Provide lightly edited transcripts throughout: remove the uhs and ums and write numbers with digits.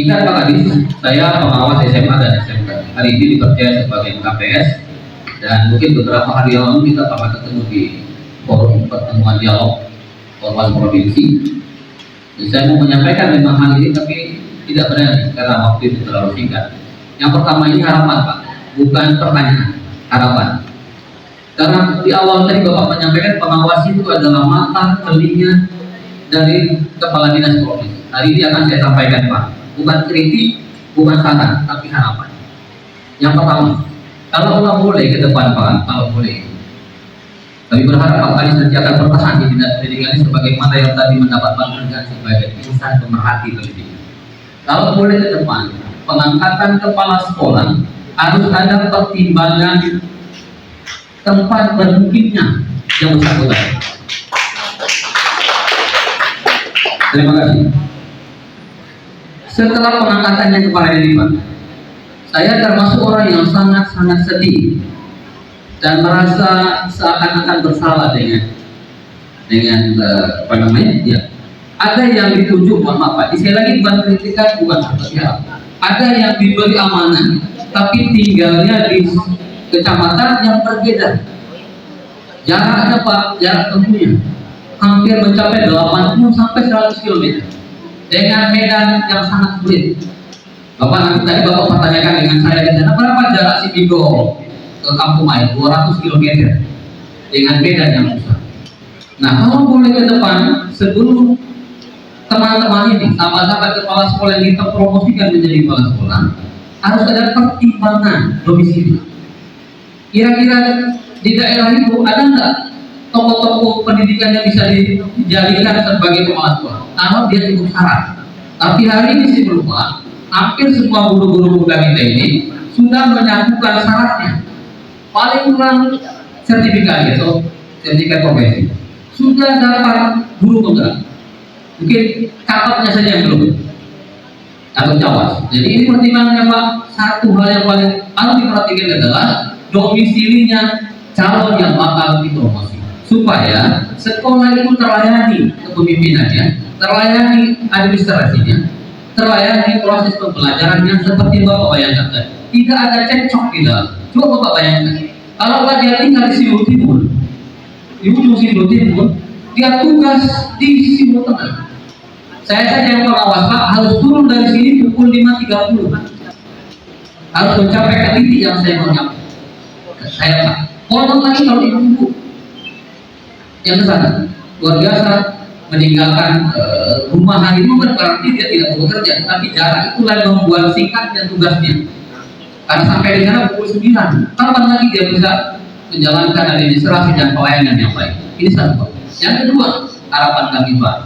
Ingat Pak Kadis, saya pengawas SMA dan SMK. Hari ini dipercaya sebagai KPS, dan mungkin beberapa hari yang lalu kita pernah ketemu di forum pertemuan dialog Ormas Provinsi. Dan saya mau menyampaikan 5 hal ini, tapi tidak berani karena waktu itu terlalu singkat. Yang pertama ini harapan Pak, bukan pertanyaan, harapan. Karena di awal tadi Bapak menyampaikan pengawas itu adalah mata, telinga dari Kepala Dinas Provinsi. Hari ini akan saya sampaikan Pak, bukan kritik, bukan saran, tapi harapan. Yang pertama, kalau Allah boleh ke depan Pak, kalau boleh, kami berharap Pak Kadis nanti akan bertahan di dinas pendidikan ini sebagaimana yang tadi mendapat penghargaan sebagai insan pemerhati pendidikan. Kalau boleh ke depan, pengangkatan kepala sekolah harus ada pertimbangan tempat berduduknya yang bersangkutan. Terima kasih. Setelah pengangkatannya kepala ini Pak, saya termasuk orang yang sangat-sangat sedih dan merasa seakan-akan bersalah dengan apa namanya ya. Ada yang ditunjuk, mohon maaf Pak, sekali lagi bukan kritikan, bukan seperti apa. Ada yang diberi amanah tapi tinggalnya di kecamatan yang berbeda. Jaraknya Pak, jarak tempuhnya hampir mencapai 80 sampai 100 km dengan medan yang sangat sulit. Bapak nanti tadi Bapak pertanyakan dengan saya di sana, berapa jarak si Bigo ke Kampung Air? 200 km dengan medan yang susah. Nah, kalau boleh ke depan, sebelum teman-teman ini, sahabat-sahabat kepala sekolah yang kita promosikan menjadi kepala sekolah, harus ada pertimbangan domisili. Kira-kira di daerah itu ada nggak toko-toko pendidikan yang bisa dijadikan sebagai kepala sekolah? Kalau dia cukup syarat. Tapi hari ini sih belum Pak, hampir semua guru-guru muda kita ini sudah menyatukan syaratnya. Paling kurang sertifikat atau sertifikat profesi sudah dapat guru penggerak. Mungkin kakapnya saja yang belum atau cawas. Jadi ini pertimbangannya Pak. Satu hal yang paling harus diperhatikan adalah domisilinya calon yang bakal dipromosi, supaya sekolah itu terlayani kepemimpinannya, terlayani administrasinya, terlayani proses pembelajarannya seperti Bapak bayangkan tadi. Tidak ada cekcok di dalam. Coba Bapak bayangkan, kalau Pak dia tinggal di Sibu Timur, di ujung Sibu Timur, dia tugas di Sibu Tengah. Saya saja yang pengawas Pak harus turun dari sini pukul 5.30 Pak. Harus mencapai ke titik yang saya mau nyampe. Saya Pak, konon lagi kalau ibu-ibu yang ke sana luar biasa meninggalkan rumah hari itu bukan berarti dia tidak bekerja, tapi jarak itulah yang membuat singkatnya tugasnya. Karena sampai di sana pukul 9, kapan lagi dia bisa menjalankan administrasi dan pelayanan yang baik? Ini satu Pak. Yang kedua, harapan kami Pak,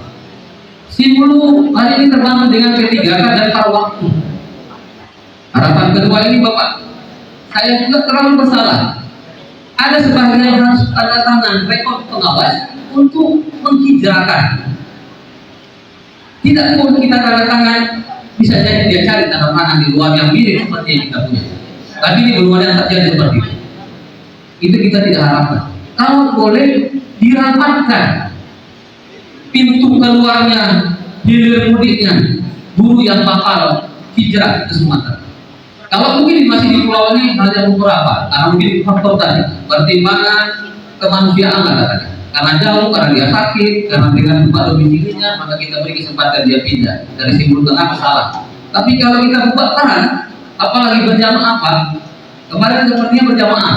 Simulu hari ini terbangun dengan P3K dan paruh waktu. Harapan kedua ini Bapak, saya juga terlalu bersalah. Ada sebagian yang harus tanda tangan rekod pengawas untuk menghijrahkan. Tidak pun kita tanda tangan, bisa jadi dia cari tanda tangan di luar yang mirip seperti yang kita punya. Tapi ini belum ada yang terjadi seperti itu. Itu kita tidak harapkan. Kalau boleh dirapatkan pintu keluarnya, hilir mudiknya, guru yang bakal hijrah ke Sumatera. Kalau mungkin masih di pulau ini hal yang beberapa, karena mungkin faktor tadi pertimbangan kemanusiaan katakan, karena jauh, karena dia sakit, karena dengan buka domisilinya, maka kita beri kesempatan dia pindah dari Simbol Tengah ke Salah. Tapi kalau kita buka peran, apalagi berjamaah Pak, kemarin sepertinya berjamaah.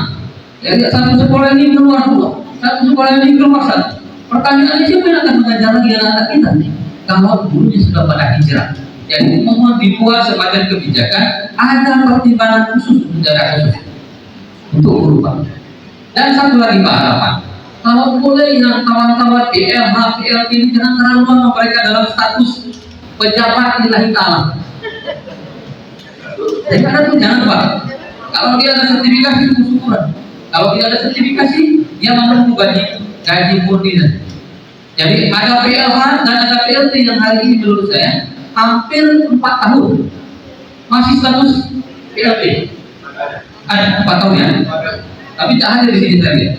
Ya, satu sekolah ini keluar dua, satu sekolah ini keluar satu. Pertanyaannya siapa yang akan mengajar lagi anak kita nih? Kalau gurunya sudah pada hijrah. Jadi mohon dibuat semacam kebijakan, ada pertimbangan khusus secara khusus untuk guru Pak. Dan satu lagi Pak harapan, kalau boleh yang kawan-kawan PLH, PLP ini jangan terlalu lama mereka dalam status pejabat ilahi ta'ala. Jadi ada tuh jangan Pak. Kalau dia ada sertifikasi syukuran. Kalau tidak ada sertifikasi, dia menunggu gaji murni. Jadi ada PLH dan ada PLT yang hari ini menurut saya hampir 4 tahun masih status PLT. Ada 4 tahun ya, tapi tak ada di sini saya lihat.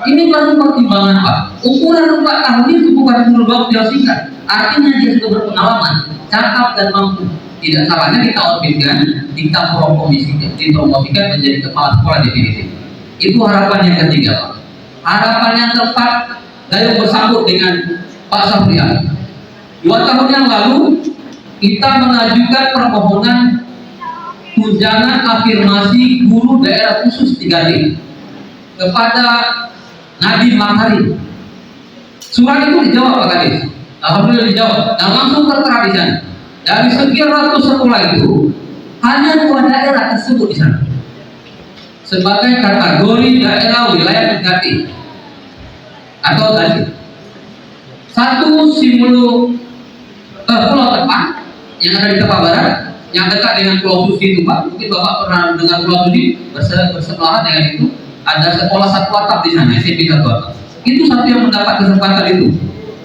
Ini baru pertimbangan Pak. Ukuran 4 tahun itu bukan umur waktu yang singkat. Artinya dia sudah berpengalaman, cakap dan mampu. tidak salahnya kita orbitkan, kita dipromosikan menjadi kepala sekolah definitif. Itu harapan yang ketiga, Pak. Harapan yang keempat, saya bersambut dengan Pak Safrian. 2 tahun yang lalu kita mengajukan permohonan tunjangan afirmasi guru daerah khusus 3D kepada Nadiem Makarim. Surat itu dijawab Pak Kadis. Alhamdulillah dijawab. Dan langsung tertera di sana. Dari sekian ratus sekolah itu hanya 2 daerah tersebut di sana sebagai kategori daerah wilayah negatif atau tadi. Satu Pulau Tepat yang ada di Tepa Barat, yang dekat dengan Pulau Susi itu Pak. Mungkin Bapak pernah dengar Pulau Susi, bersebelahan dengan itu. Ada sekolah 1 atap di sana, SMP 1 atap. Itu satu yang mendapat kesempatan itu.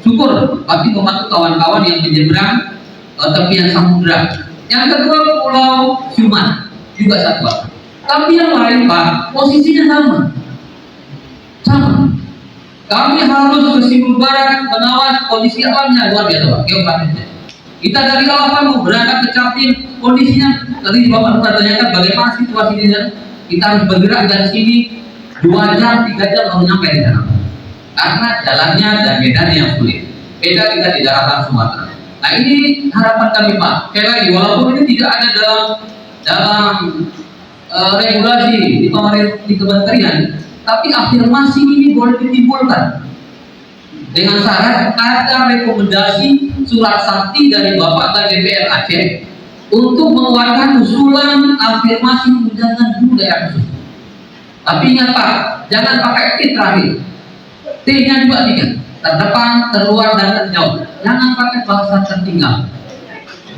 Syukur, tapi membantu kawan-kawan yang menyeberang tepian samudra. Yang kedua Pulau Siuman, juga 1 atap. Tapi yang lain Pak, posisinya sama. Kami harus ke Simbul Barat menawas kondisi alamnya luar biasa Pak, geografisnya. Kita dari Alapan mau berangkat ke Capil, kondisinya tadi Bapak bertanyakan bagaimana situasi di sana. Kita harus bergerak dari sini 2 jam, 3 jam baru nyampe di sana. Karena jalannya dan medannya yang sulit. Beda kita di daratan Sumatera. Nah ini harapan kami Pak. Sekali lagi, walaupun ini tidak ada dalam regulasi di kementerian, tapi afirmasi ini boleh ditimbulkan dengan syarat ada rekomendasi surat sakti dari Bapak dan DPR Aceh untuk mengeluarkan usulan afirmasi tunjangan guru daerah khusus. Tapi ingat Pak, jangan pakai T terakhir. T-nya juga 3, terdepan, terluar, dan terjauh. Jangan pakai bahasa tertinggal.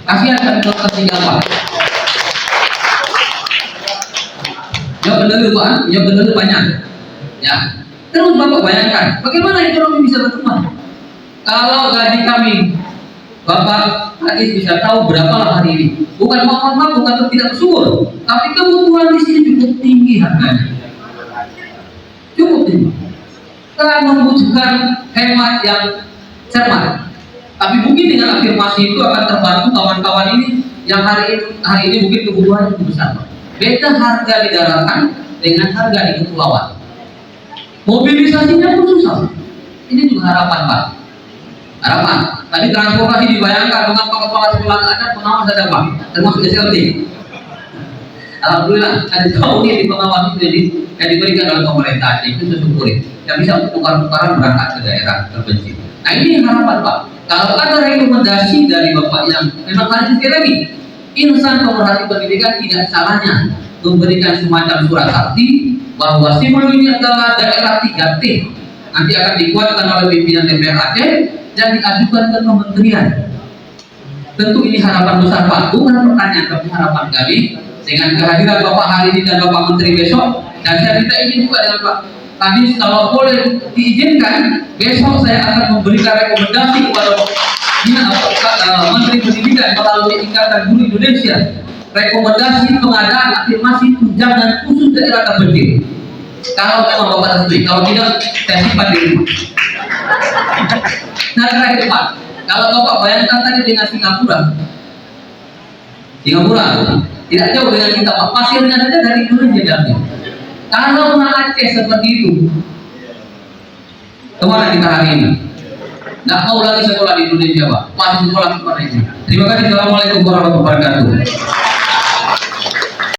Kasihan kan kalau tertinggal Pak. Ya benar Pak, ya benar banyak. Ya. Terus Bapak bayangkan, bagaimana ekonomi bisa berkembang? Kalau gaji kami, Bapak Kadis bisa tahu berapa hari ini. Bukan maaf, bukan tidak bersyukur, tapi kebutuhan di sini cukup tinggi harganya. Cukup tinggi. Kita membutuhkan hemat yang cermat. Tapi mungkin dengan afirmasi itu akan terbantu kawan-kawan ini yang hari ini mungkin kebutuhan cukup besar. Beda harga di daratan dengan harga di kepulauan. Mobilisasinya pun susah. Ini juga harapan Pak. Harapan. Tadi transportasi dibayangkan dengan kepala sekolah ada pengawas ada Pak, termasuk SLT. Alhamdulillah ada jauh di pengawas itu yang diberikan oleh pemerintah. Itu syukuri. Yang bisa tukar-tukaran berangkat ke daerah terpencil. Nah ini harapan Pak. Kalau ada rekomendasi dari Bapak yang memang harus sekali lagi, insan pemerhati pendidikan tidak salahnya memberikan semacam surat sakti bahwa Simbol ini adalah daerah 3T, nanti akan dikuatkan oleh pimpinan DPR Aceh dan diajukan ke kementerian. Tentu ini harapan besar Pak, bukan pertanyaan, tapi harapan kami dengan kehadiran Bapak hari ini dan Bapak Menteri besok. Dan saya minta izin juga dengan Pak Kadis, kalau boleh diizinkan, besok saya akan memberikan rekomendasi kepada Menteri Pendidikan melalui Ikatan Guru Indonesia, rekomendasi pengadaan afirmasi tunjangan khusus daerah terpencil. Kalau memang Bapak setuju, kalau tidak saya simpan di rumah. Nah terakhir Pak, kalau Bapak bayangkan tadi dengan Singapura tidak jauh dengan kita Pak, pasirnya saja dari Indonesia diambil. Kalau Aceh seperti itu, kemana kita hari ini? Nggak mau lagi sekolah di Indonesia Pak, masih sekolah di Indonesia. Terima kasih. Assalamualaikum warahmatullahi wabarakatuh.